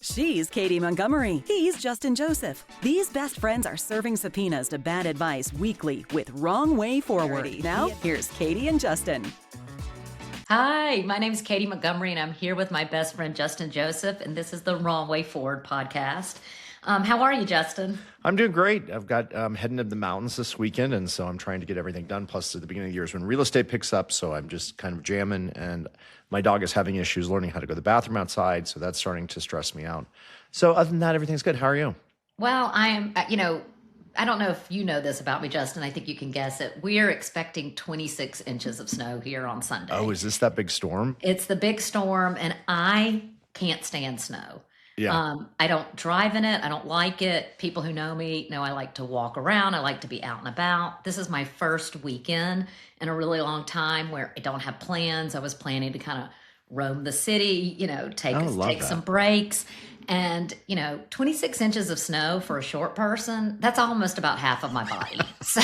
She's Katie Montgomery. He's Justin Joseph. These best friends are serving subpoenas to bad advice weekly with Wrong Way Forward. Now, here's Katy and Justin. Hi, my name is Katie Montgomery, and I'm here with my best friend, Justin Joseph, and this is the Wrong Way Forward podcast. How are you, Justin? I'm doing great. I've got heading to the mountains this weekend, and so I'm trying to get everything done. Plus, at the beginning of the year is when real estate picks up, so I'm just kind of jamming, and my dog is having issues learning how to go to the bathroom outside, so that's starting to stress me out. So other than that, everything's good. How are you? Well, I am, I don't know if you know this about me, Justin. I think you can guess it. We're expecting 26 inches of snow here on Sunday. Oh, is this that big storm? It's the big storm, and I can't stand snow. Yeah. I don't drive in it. I don't like it. People who know me know I like to walk around. I like to be out and about. This is my first weekend in a really long time where I don't have plans. I was planning to kind of roam the city, take some breaks. And, 26 inches of snow for a short person, that's almost about half of my body. So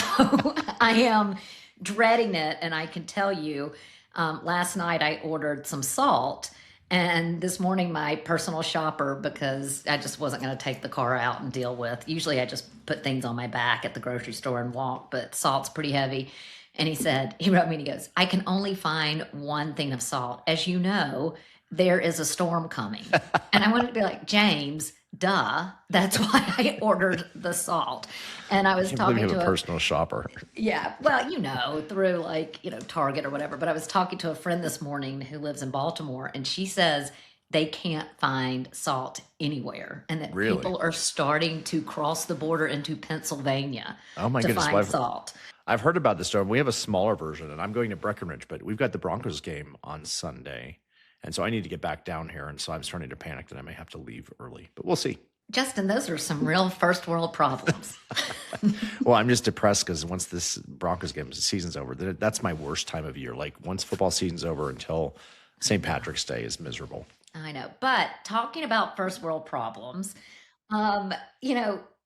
I am dreading it. And I can tell you, last night I ordered some salt. And this morning, my personal shopper, because I just wasn't going to take the car out and deal with. Usually I just put things on my back at the grocery store and walk, but salt's pretty heavy. And he wrote me and he goes, I can only find one thing of salt. As you know, there is a storm coming. And I wanted to be like, James, duh. That's why I ordered the salt. And I was talking to a personal shopper. Yeah. Well, through Target or whatever. But I was talking to a friend this morning who lives in Baltimore, and she says they can't find salt anywhere, and that people are starting to cross the border into Pennsylvania to find salt. I've heard about the storm. We have a smaller version, and I'm going to Breckenridge, but we've got the Broncos game on Sunday. And so I need to get back down here. And so I'm starting to panic that I may have to leave early, but we'll see. Justin, those are some real first world problems. Well, I'm just depressed because once this Broncos game season's over, that's my worst time of year. Like once football season's over until St. Patrick's Day is miserable. I know. But talking about first world problems,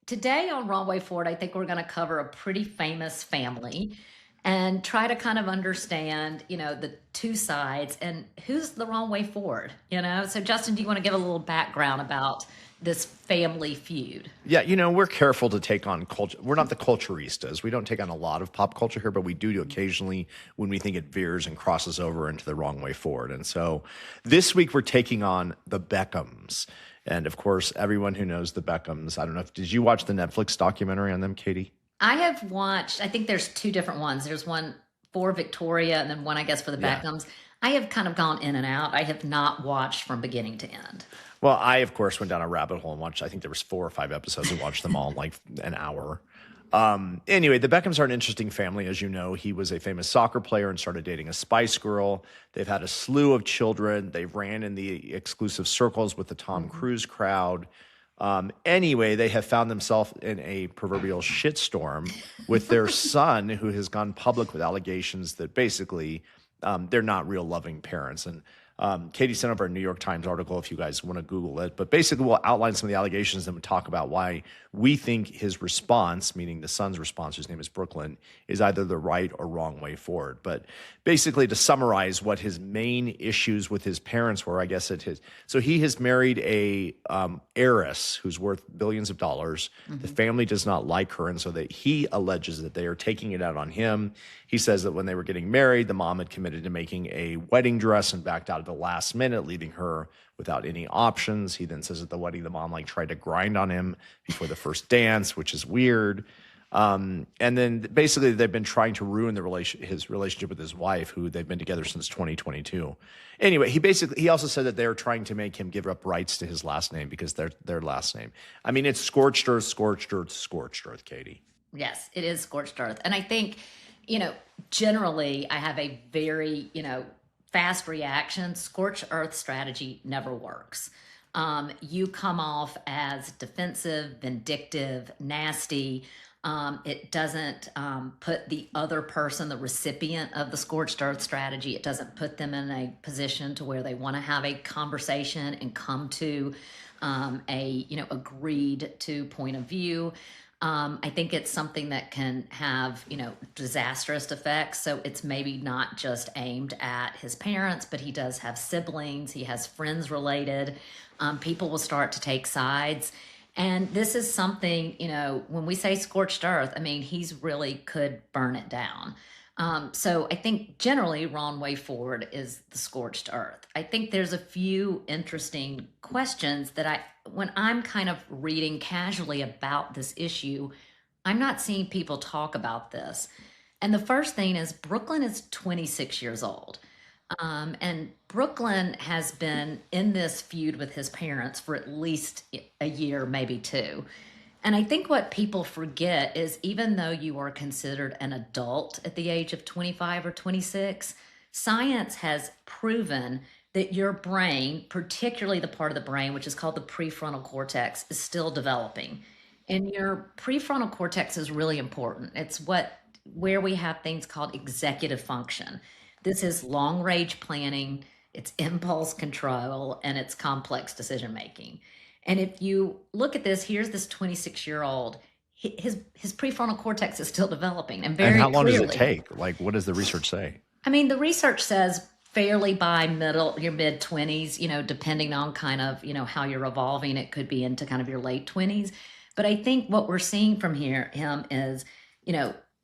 today on Wrong Way Forward, I think we're going to cover a pretty famous family and try to kind of understand, the two sides and who's the wrong way forward, So, Justin, do you want to give a little background about this family feud? Yeah, we're careful to take on culture. We're not the culturistas. We don't take on a lot of pop culture here, but we do occasionally when we think it veers and crosses over into the wrong way forward. And so this week we're taking on the Beckhams. And, of course, everyone who knows the Beckhams, I don't know, did you watch the Netflix documentary on them, Katie? I have watched, I think there's two different ones. There's one for Victoria and then one, I guess, for the Beckhams. I have kind of gone in and out. I have not watched from beginning to end. Well, I, of course, went down a rabbit hole and watched, I think there was 4 or 5 episodes. We watched them all in like an hour. Anyway, the Beckhams are an interesting family. As you know, he was a famous soccer player and started dating a Spice Girl. They've had a slew of children. They ran in the exclusive circles with the Tom Cruise crowd. Anyway, they have found themselves in a proverbial shitstorm with their son, who has gone public with allegations that basically they're not real loving parents. And Katie sent over a New York Times article if you guys want to Google it. But basically, we'll outline some of the allegations and we'll talk about why we think his response, meaning the son's response, whose name is Brooklyn, is either the right or wrong way forward. But basically, to summarize what his main issues with his parents were, I guess so he has married a heiress who's worth billions of dollars. Mm-hmm. The family does not like her, and so that he alleges that they are taking it out on him. He says that when they were getting married, the mom had committed to making a wedding dress and backed out at the last minute, leaving her without any options. He then says at the wedding, the mom tried to grind on him before the first dance, which is weird. And then basically they've been trying to ruin his relationship with his wife, who they've been together since 2022. Anyway, he also said that they're trying to make him give up rights to his last name because they're their last name. I mean, it's scorched earth, scorched earth, scorched earth, Katie. Yes, it is scorched earth. And I think, generally I have a very, fast reaction. Scorched earth strategy never works. You come off as defensive, vindictive, nasty. It doesn't put the other person, the recipient of the scorched earth strategy, it doesn't put them in a position to where they want to have a conversation and come to agreed to point of view. I think it's something that can have, disastrous effects. So it's maybe not just aimed at his parents, but he does have siblings. He has friends related. People will start to take sides. And this is something, when we say scorched earth, I mean, he's really could burn it down. So I think generally wrong way forward is the scorched earth. I think there's a few interesting questions that when I'm kind of reading casually about this issue, I'm not seeing people talk about this. And the first thing is Brooklyn is 26 years old. And Brooklyn has been in this feud with his parents for at least a year, maybe two. And I think what people forget is even though you are considered an adult at the age of 25 or 26, science has proven that your brain, particularly the part of the brain which is called the prefrontal cortex, is still developing. And your prefrontal cortex is really important. It's where we have things called executive function. This is long range planning, it's impulse control, and it's complex decision making. And if you look at this, here's this 26-year-old. His prefrontal cortex is still developing, and very And how long clearly. does it take? Like, what does the research say? I mean, the research says fairly by your mid 20s, depending on kind of, how you're evolving, it could be into kind of your late 20s. But I think what we're seeing from him is,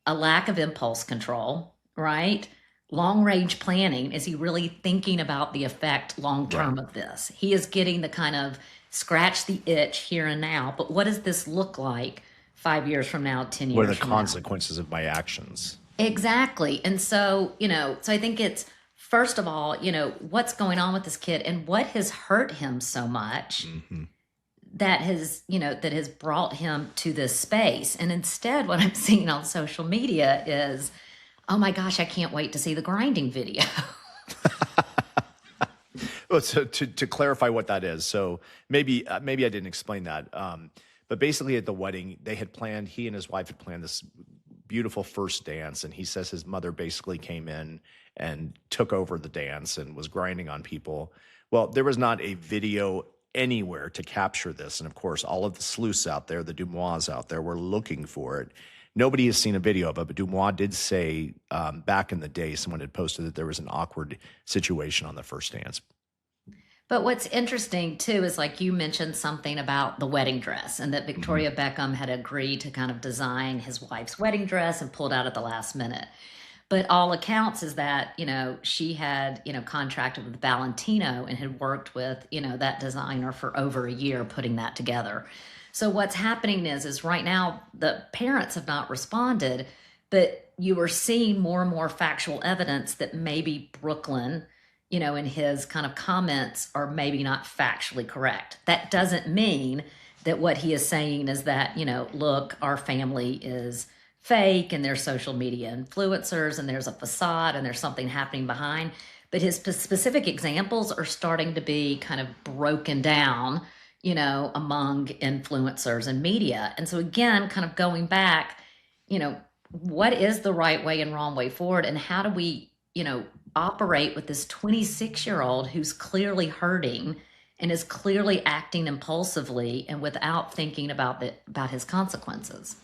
a lack of impulse control, right? Long range planning. Is he really thinking about the effect long term of this? He is getting the kind of scratch the itch here and now, but what does this look like 5 years from now, 10 years from now? What are the consequences of my actions? Exactly. And so, so I think it's, first of all, what's going on with this kid and what has hurt him so much that has brought him to this space. And instead, what I'm seeing on social media is, oh my gosh, I can't wait to see the grinding video. Well, so to clarify what that is, so maybe I didn't explain that. But basically at the wedding, he and his wife had planned this beautiful first dance. And he says his mother basically came in and took over the dance and was grinding on people. Well, there was not a video anywhere to capture this. And of course, all of the sleuths out there, the Dumois out there, were looking for it. Nobody has seen a video of it, but Dumois did say back in the day, someone had posted that there was an awkward situation on the first dance. But what's interesting too is, like, you mentioned something about the wedding dress and that Victoria Beckham had agreed to kind of design his wife's wedding dress and pulled out at the last minute. But all accounts is that, she had, contracted with Valentino and had worked with, that designer for over a year putting that together. So what's happening is right now the parents have not responded, but you are seeing more and more factual evidence that maybe Brooklyn, in his kind of comments are maybe not factually correct. That doesn't mean that what he is saying is that, look, our family is fake and they're social media influencers and there's a facade and there's something happening behind. But his specific examples are starting to be kind of broken down, among influencers and media. And so again, kind of going back, what is the right way and wrong way forward? And how do we, operate with this 26-year-old who's clearly hurting and is clearly acting impulsively and without thinking about his consequences?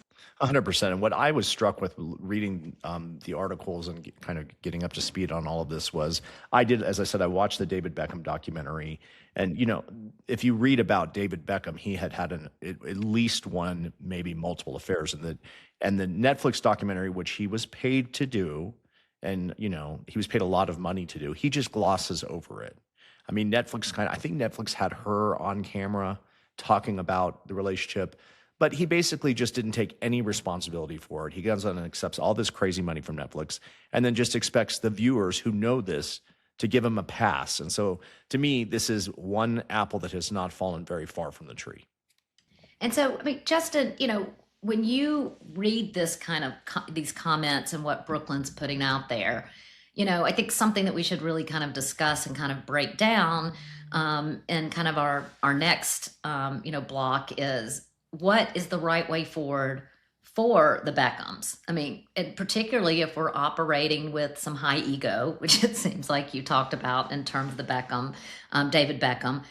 100%. And what I was struck with reading the articles and kind of getting up to speed on all of this was, as I said, I watched the David Beckham documentary. And, if you read about David Beckham, he had at least one, maybe multiple affairs. And the Netflix documentary, which he was paid to do, and, he was paid a lot of money to do, he just glosses over it. I mean, I think Netflix had her on camera talking about the relationship, but he basically just didn't take any responsibility for it. He goes on and accepts all this crazy money from Netflix and then just expects the viewers who know this to give him a pass. And so to me, this is one apple that has not fallen very far from the tree. And so, I mean, Justin, when you read this kind of these comments and what Brooklyn's putting out there, I think something that we should really kind of discuss and kind of break down in kind of our next, block is, what is the right way forward for the Beckhams? I mean, and particularly if we're operating with some high ego, which it seems like you talked about in terms of the Beckham, David Beckham,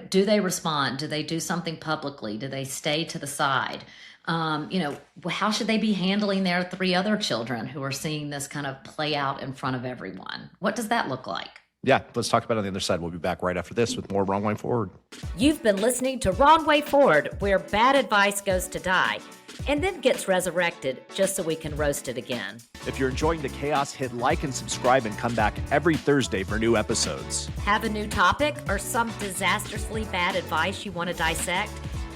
do they respond? Do they do something publicly? Do they stay to the side? How should they be handling their three other children who are seeing this kind of play out in front of everyone? What does that look like? Yeah, let's talk about it on the other side. We'll be back right after this with more Wrong Way Forward. You've been listening to Wrong Way Forward, where bad advice goes to die and then gets resurrected just so we can roast it again. If you're enjoying the chaos, hit like and subscribe and come back every Thursday for new episodes. Have a new topic or some disastrously bad advice you want to dissect?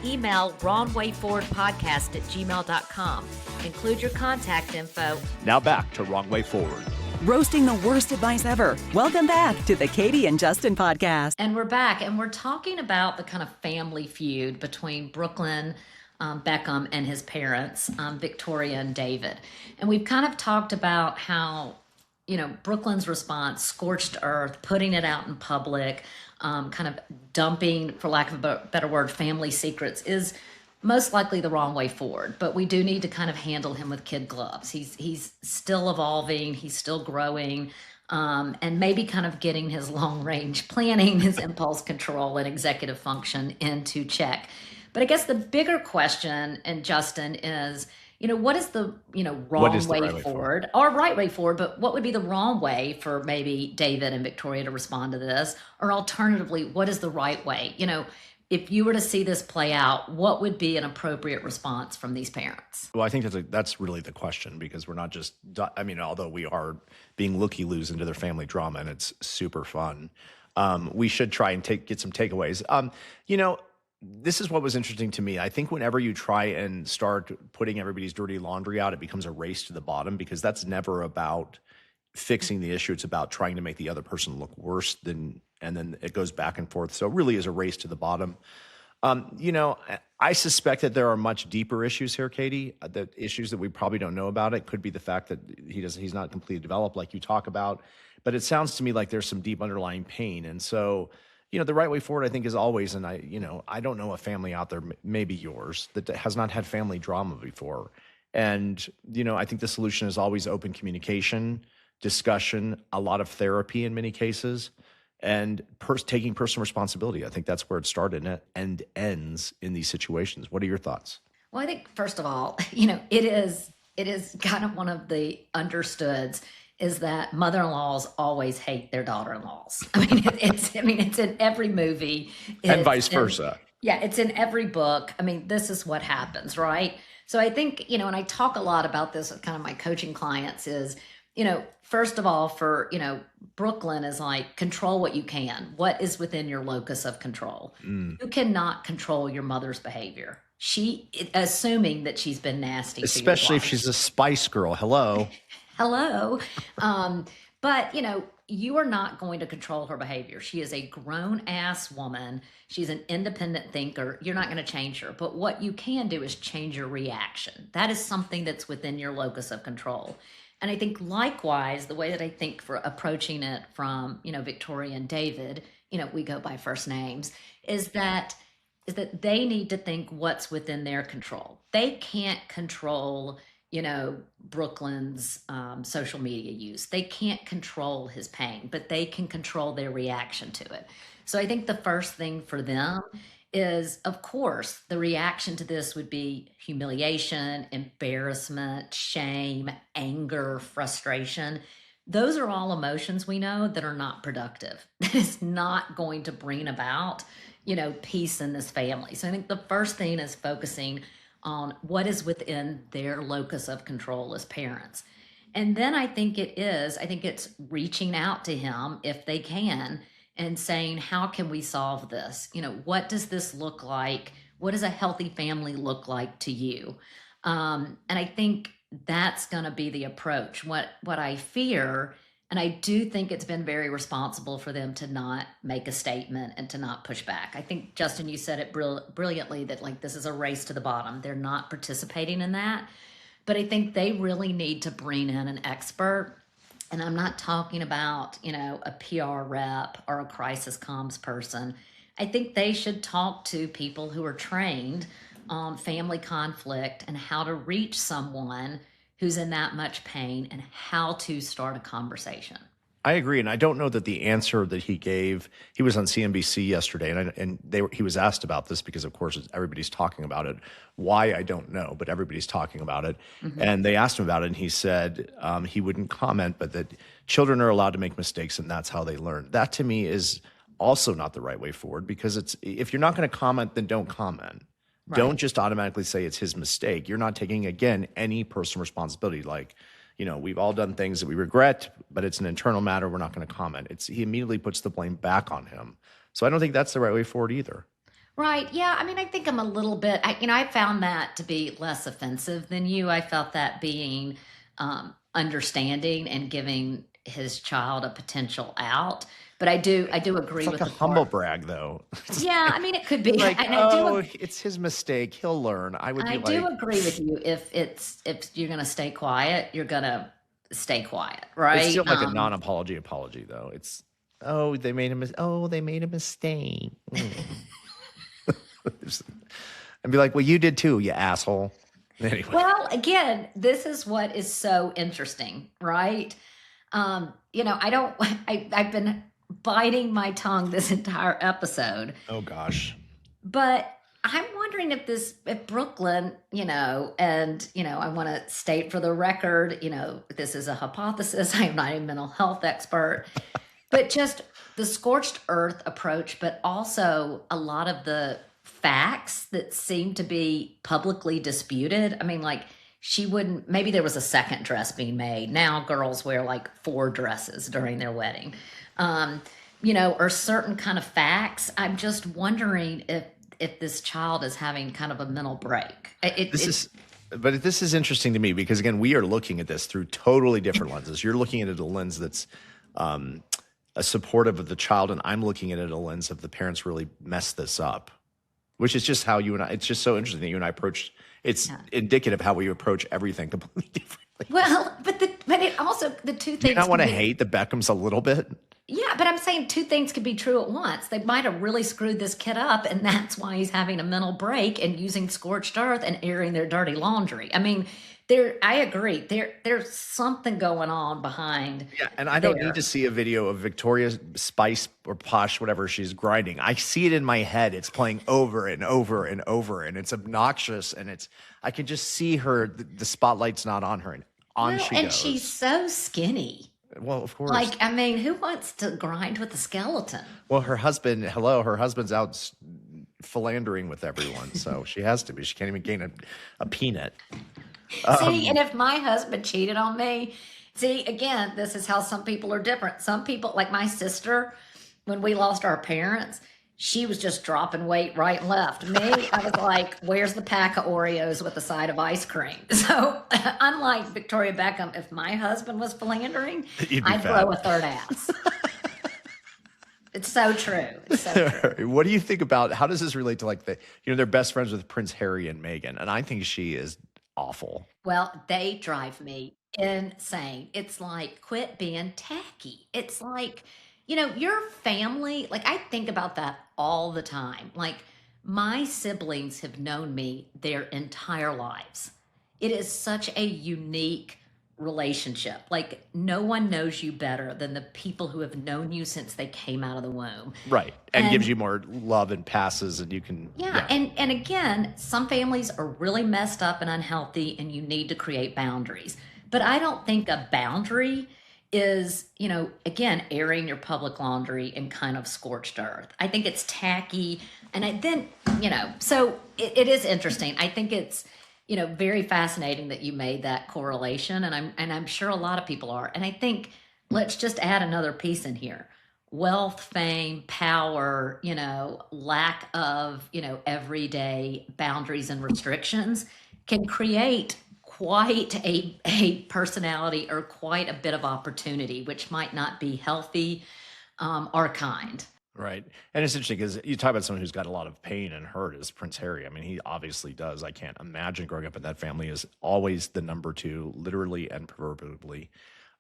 Email wrongwayforwardpodcast@gmail.com. Include your contact info. Now back to Wrong Way Forward. Roasting the worst advice ever. Welcome back to the Katy and Justin podcast. And we're back, and we're talking about the kind of family feud between Brooklyn Beckham and his parents, Victoria and David. And we've kind of talked about how, Brooklyn's response, scorched earth, putting it out in public, kind of dumping, for lack of a better word, family secrets is most likely the wrong way forward. But we do need to kind of handle him with kid gloves. He's still evolving. He's still growing. And maybe kind of getting his long range planning, his impulse control and executive function into check. But I guess the bigger question, and Justin, is, what is the, wrong way forward or right way forward, but what would be the wrong way for maybe David and Victoria to respond to this? Or alternatively, what is the right way? If you were to see this play out, what would be an appropriate response from these parents? Well, I think that's really the question, because we're not just, although we are being looky-loos into their family drama and it's super fun, we should try and get some takeaways. This is what was interesting to me. I think whenever you try and start putting everybody's dirty laundry out, it becomes a race to the bottom, because that's never about fixing the issue. It's about trying to make the other person look worse and then it goes back and forth. So it really is a race to the bottom. I suspect that there are much deeper issues here, Katy, the issues that we probably don't know about. It could be the fact that he's not completely developed like you talk about, but it sounds to me like there's some deep underlying pain. And so, the right way forward, I think, is always, and I don't know a family out there, maybe yours, that has not had family drama before. And, I think the solution is always open communication, discussion, a lot of therapy in many cases, and taking personal responsibility. I think that's where it started and ends in these situations. What are your thoughts? Well, I think, first of all, it is kind of one of the understoods is that mother-in-laws always hate their daughter-in-laws. It's in every movie. And vice versa. It's in every book. This is what happens, right? So I think, and I talk a lot about this with kind of my coaching clients is, first of all, for, Brooklyn is like, control what you can. What is within your locus of control? You cannot control your mother's behavior. Assuming that she's been nasty. Especially if she's a Spice Girl. Hello. Hello. But, you are not going to control her behavior. She is a grown-ass woman. She's an independent thinker. You're not going to change her. But what you can do is change your reaction. That is something that's within your locus of control. And I think likewise, the way that I think for approaching it from, Victoria and David, we go by first names, is that they need to think what's within their control. They can't control Brooklyn's social media use. They can't control his pain, but they can control their reaction to it. So I think the first thing for them is, of course, the reaction to this would be humiliation, embarrassment, shame, anger, frustration. Those are all emotions we know that are not productive. That is not going to bring about, peace in this family. So I think the first thing is focusing on what is within their locus of control as parents. And then I think it's reaching out to him if they can and saying, how can we solve this? What does this look like? What does a healthy family look like to you? And I think that's going to be the approach. What I fear, and I do think it's been very responsible for them to not make a statement and to not push back. I think, Justin, you said it brilliantly that this is a race to the bottom. They're not participating in that. But I think they really need to bring in an expert. And I'm not talking about, a PR rep or a crisis comms person. I think they should talk to people who are trained on family conflict and how to reach someone who's in that much pain and how to start a conversation. I agree, and I don't know that the answer that he gave. He was on CNBC yesterday, he was asked about this because, of course, everybody's talking about it. Why, I don't know, but everybody's talking about it. And they asked him about it, and he said he wouldn't comment, but that children are allowed to make mistakes, and that's how they learn. That to me is also not the right way forward, because if you're not going to comment, then don't comment. Right. Don't just automatically say it's his mistake. You're not taking, again, any personal responsibility. Like, we've all done things that we regret, but it's an internal matter. We're not going to comment. He immediately puts the blame back on him. So I don't think that's the right way forward either. Right. Yeah. I mean, I think I'm a little bit, I found that to be less offensive than you. I felt that being understanding and giving his child a potential out. But I do agree it's with like a humble brag, though. Yeah, I mean, it could be. Like, it's his mistake. He'll learn. I do agree with you. If you're going to stay quiet, you're going to stay quiet, right? It's still like a non-apology apology, though. It's they made a mistake. And be like, well, you did too, you asshole. Anyway. Well, again, this is what is so interesting, right? I've been biting my tongue this entire episode. Oh gosh. But I'm wondering if Brooklyn, and, I want to state for the record, this is a hypothesis. I am not a mental health expert, but just the scorched earth approach, but also a lot of the facts that seem to be publicly disputed. I mean, like, maybe there was a second dress being made. Now girls wear like 4 dresses during their wedding. Or certain kind of facts. I'm just wondering if this child is having kind of a mental break. But this is interesting to me because, again, we are looking at this through totally different lenses. You're looking at it a lens that's supportive of the child, and I'm looking at it a lens of the parents really messed this up, which is just how you and I, it's just so interesting that you and I approached, it's indicative how we approach everything completely differently. Well, but it also, the two things. Do you not want to hate the Beckhams a little bit? Yeah, but I'm saying two things could be true at once. They might have really screwed this kid up, and that's why he's having a mental break and using scorched earth and airing their dirty laundry. I mean, I agree. There's something going on behind. Yeah, and I don't need to see a video of Victoria Spice or Posh, whatever she's grinding. I see it in my head. It's playing over and over and over, and it's obnoxious, and I can just see her. The spotlight's not on her, and she goes. And she's so skinny. Well, of course. Like, I mean, who wants to grind with a skeleton? Well, her husband's out philandering with everyone, so she has to be. She can't even gain a peanut. See, and if my husband cheated on me, again, this is how some people are different. Some people, like my sister, when we lost our parents, she was just dropping weight right and left. Me, I was like, where's the pack of Oreos with a side of ice cream? So unlike Victoria Beckham, if my husband was philandering, I'd blow a third ass. It's so true. It's so true. What do you think about, how does this relate to like they're best friends with Prince Harry and Meghan, and I think she is awful. Well, they drive me insane. It's like, quit being tacky. It's like, your family, like I think about that all the time. Like my siblings have known me their entire lives. It is such a unique relationship. Like no one knows you better than the people who have known you since they came out of the womb. Right. And gives you more love and passes and you can. Yeah. And again, some families are really messed up and unhealthy and you need to create boundaries. But I don't think a boundary is, again, airing your public laundry in kind of scorched earth. I think it's tacky. And so it is interesting. I think it's, very fascinating that you made that correlation. And I'm sure a lot of people are. And I think let's just add another piece in here. Wealth, fame, power, lack of, everyday boundaries and restrictions can create quite a personality or quite a bit of opportunity, which might not be healthy or kind. Right. And it's interesting because you talk about someone who's got a lot of pain and hurt as Prince Harry. I mean, he obviously does. I can't imagine growing up in that family is always the number 2, literally and proverbially.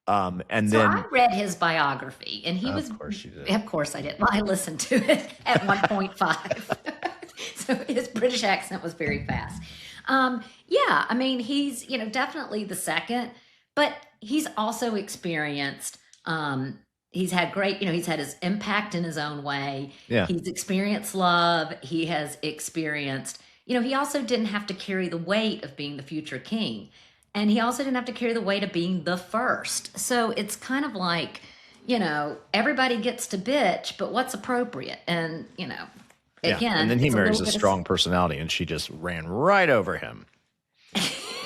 I read his biography and he was, of course you did. Of course I did. Well, I listened to it at 1.5. So his British accent was very fast. Yeah, I mean, he's, definitely the second, but he's also experienced, he's had great, he's had his impact in his own way. Yeah. He's experienced love. He has experienced, he also didn't have to carry the weight of being the future king. And he also didn't have to carry the weight of being the first. So it's kind of like, everybody gets to bitch, but what's appropriate? And, again. And then he it's marries a little bit strong personality, and she just ran right over him.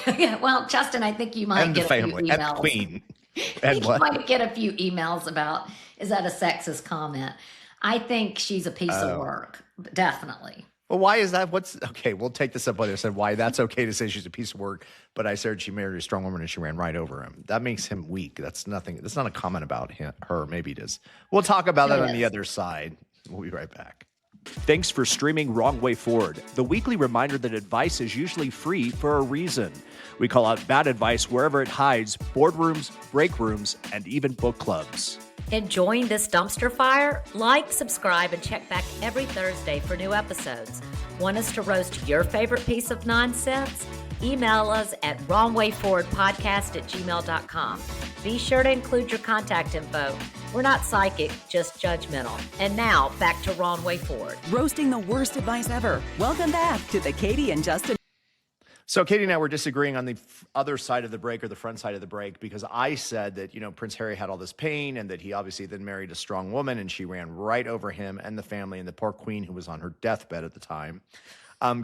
Yeah, well, Justin, I think you might And the get family, a few and emails. the queen. I And think you what? might get a few emails about, is that a sexist comment? I think she's a piece of work, definitely. Well, why is that? Okay, we'll take this up later. I said why that's okay to say she's a piece of work, but I said she married a strong woman and she ran right over him. That makes him weak. That's nothing. That's not a comment about her. Maybe it is. We'll talk about that on the other side. We'll be right back. Thanks for streaming Wrong Way Forward, the weekly reminder that advice is usually free for a reason. We call out bad advice wherever it hides: boardrooms, break rooms, and even book clubs. Enjoying this dumpster fire? Like, subscribe, and check back every Thursday for new episodes. Want us to roast your favorite piece of nonsense? Email us at wrongwayforwardpodcast@gmail.com. Be sure to include your contact info. We're not psychic, just judgmental. And now, back to Wrong Way Forward. Roasting the worst advice ever. Welcome back to the Katy and Justin. So Katie and I were disagreeing on the other side of the break, or the front side of the break, because I said that, Prince Harry had all this pain and that he obviously then married a strong woman and she ran right over him and the family and the poor queen who was on her deathbed at the time.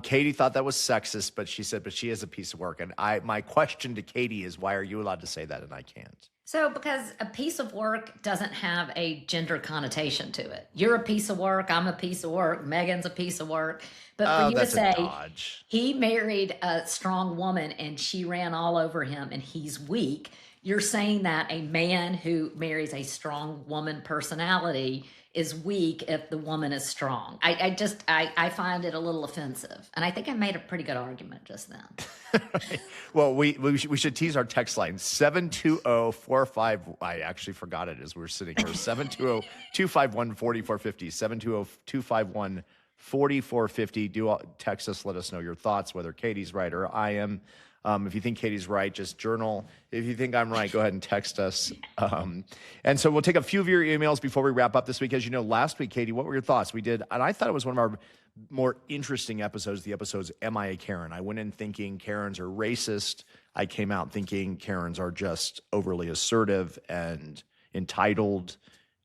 Katie thought that was sexist, but she said, but she is a piece of work. And my question to Katie is, why are you allowed to say that and I can't? So, because a piece of work doesn't have a gender connotation to it. You're a piece of work. I'm a piece of work. Megan's a piece of work. But for you to say he married a strong woman and she ran all over him and he's weak, you're saying that a man who marries a strong woman personality is weak if the woman is strong. I find it a little offensive. And I think I made a pretty good argument just then. Well, we should tease our text line, 720-45. I actually forgot it as we were sitting here. 720-251-4450, 720-251-4450. Do text us, let us know your thoughts, whether Katie's right or I am. If you think Katie's right, just journal. If you think I'm right, go ahead and text us. And so we'll take a few of your emails before we wrap up this week. As you know, last week, Katie, what were your thoughts? We did, and I thought it was one of our more interesting episodes, the episode's Am I a Karen? I went in thinking Karens are racist. I came out thinking Karens are just overly assertive and entitled.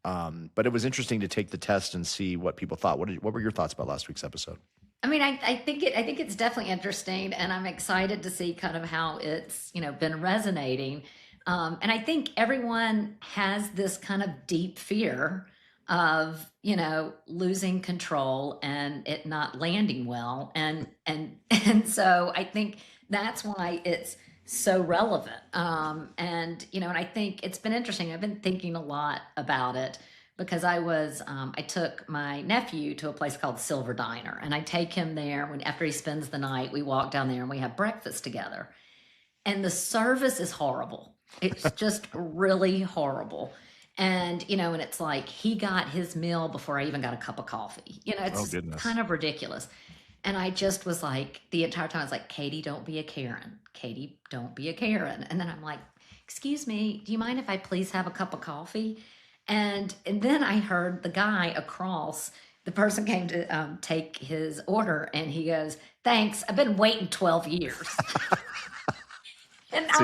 But it was interesting to take the test and see what people thought. What were your thoughts about last week's episode? I mean, I think it's definitely interesting, and I'm excited to see kind of how it's, been resonating. And I think everyone has this kind of deep fear of, losing control and it not landing well. And so I think that's why it's so relevant. And I think it's been interesting. I've been thinking a lot about it, because I took my nephew to a place called Silver Diner, and I take him there after he spends the night. We walk down there and we have breakfast together, and the service is horrible. It's just really horrible. And, and it's like he got his meal before I even got a cup of coffee. It's kind of ridiculous. And I just was like, the entire time I was like, Katie, don't be a Karen. Katie, don't be a Karen. And then I'm like, excuse me, do you mind if I please have a cup of coffee? And then I heard the guy across, the person came to take his order, and he goes, thanks, I've been waiting 12 years. And I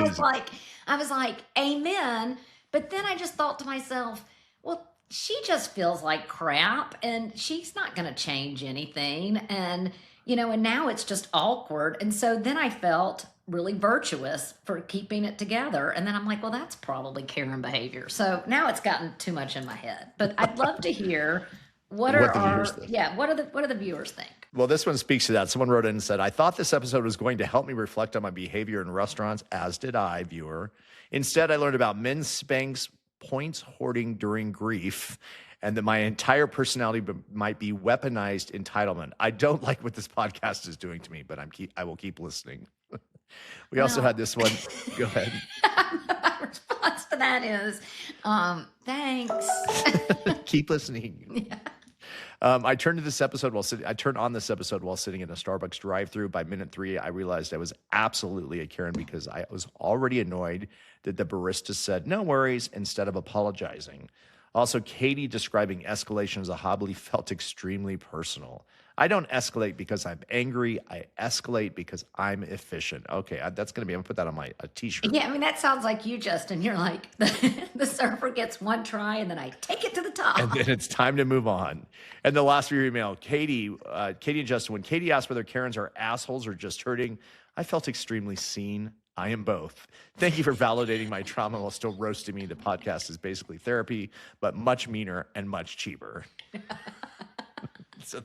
was like, amen. But then I just thought to myself, well, she just feels like crap and she's not going to change anything. And, and now it's just awkward. And so then I felt really virtuous for keeping it together. And then I'm like, well, that's probably Karen behavior. So now it's gotten too much in my head. But I'd love to hear what do the viewers think? Well, this one speaks to that. Someone wrote in and said, I thought this episode was going to help me reflect on my behavior in restaurants, as did I, viewer. Instead, I learned about men's spanks, points hoarding during grief, and that my entire personality might be weaponized entitlement. I don't like what this podcast is doing to me, but I will keep listening. We also had this one. Go ahead. My response to that is, thanks. Keep listening. Yeah. I turned on this episode while sitting in a Starbucks drive-thru. By minute 3, I realized I was absolutely a Karen, because I was already annoyed that the barista said no worries instead of apologizing. Also, Katy describing escalation as a hobby felt extremely personal. I don't escalate because I'm angry. I escalate because I'm efficient. Okay, that's going to be, I'm going to put that on a t-shirt. Yeah, I mean, that sounds like you, Justin. You're like, the surfer gets one try and then I take it to the top. And then it's time to move on. And the last of your email, Katy and Justin, when Katy asked whether Karens are assholes or just hurting, I felt extremely seen. I am both. Thank you for validating my trauma while still roasting me. The podcast is basically therapy, but much meaner and much cheaper. So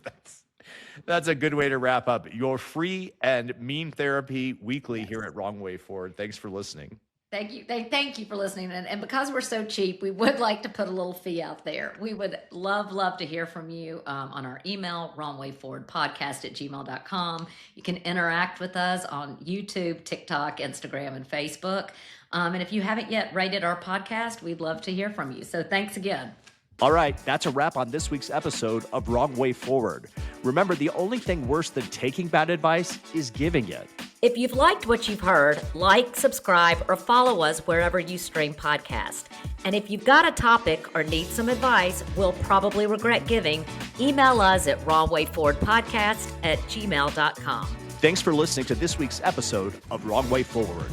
that's a good way to wrap up your free and mean therapy weekly here at Wrong Way Forward. Thanks for listening. Thank you. Thank you for listening. And because we're so cheap, we would like to put a little fee out there. We would love to hear from you on our email, wrongwayforwardpodcast@gmail.com. You can interact with us on YouTube, TikTok, Instagram, and Facebook. And if you haven't yet rated our podcast, we'd love to hear from you. So thanks again. All right, that's a wrap on this week's episode of Wrong Way Forward. Remember, the only thing worse than taking bad advice is giving it. If you've liked what you've heard, like, subscribe, or follow us wherever you stream podcasts. And if you've got a topic or need some advice we'll probably regret giving, email us at wrongwayforwardpodcast@gmail.com. Thanks for listening to this week's episode of Wrong Way Forward.